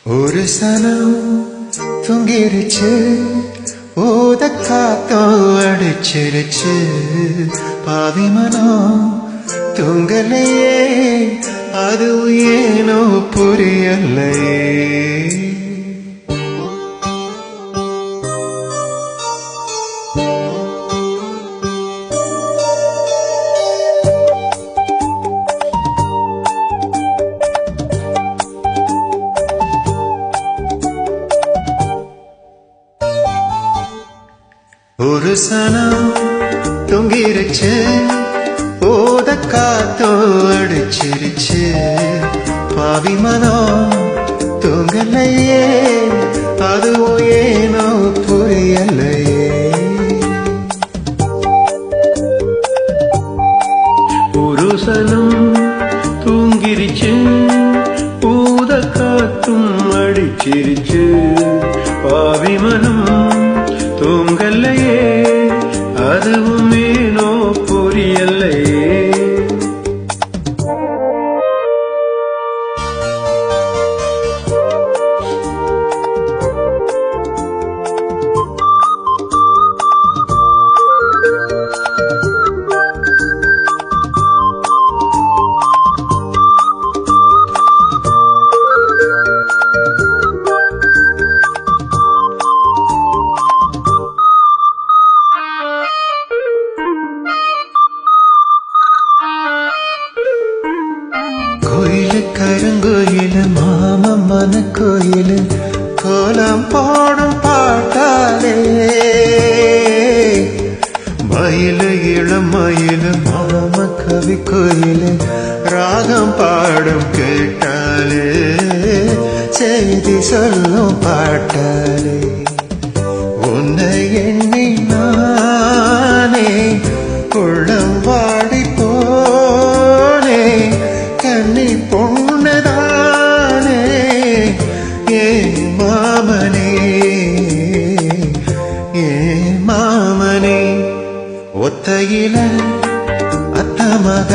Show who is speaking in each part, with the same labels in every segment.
Speaker 1: ஒரு சனம் தூங்கிருச்சு, ஊத காத்தம் அடிச்சிருச்சு. பாதி மனம் தூங்கலையே, அது ஏனோ புரியலையே. ஒரு சனம் தூங்கிருச்சு, ஊத காத்தம் அடிச்சிருச்சு. பாவி மனம் தூங்கலையே, அதுவும் ஏனோ புரியலையே.
Speaker 2: ஒரு சனம் தூங்கிருச்சு, ஊத காத்தும் அடிச்சிருச்சு. பாவி மனம் தூங்கலையே, அதுவும் ஏனோ புரியலையே.
Speaker 1: கோயிலு கருங்கோயிலு மாமம்மன கோயிலு, கோலம் போடும் பாட்டாலே. மயிலு இளம் மயிலு மாம கவி கோயிலு, ராகம் பாடும் கேட்டாலே. செய்தி சொல்லும் பாட்டாலே. உன்னை எண்ணி நானே உள்ளம் வாடி போனே. கண்ணி பொண்ணுதானே ஏ மாமனே, ஏ மாமனே. ஒத்தையில அத்த மக,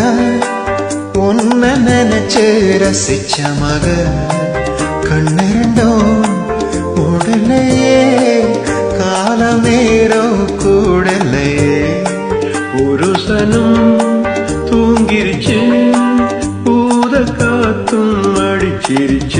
Speaker 1: உன்னை நினைச்சு ரசிச்ச மக. கண்ணிரண்டும் உடலையே, காலம் நேரம் கூடலையே.
Speaker 2: ஒரு சனம் தூங்கிருச்சு, ஊத காத்தும் அடிச்சிருச்சு.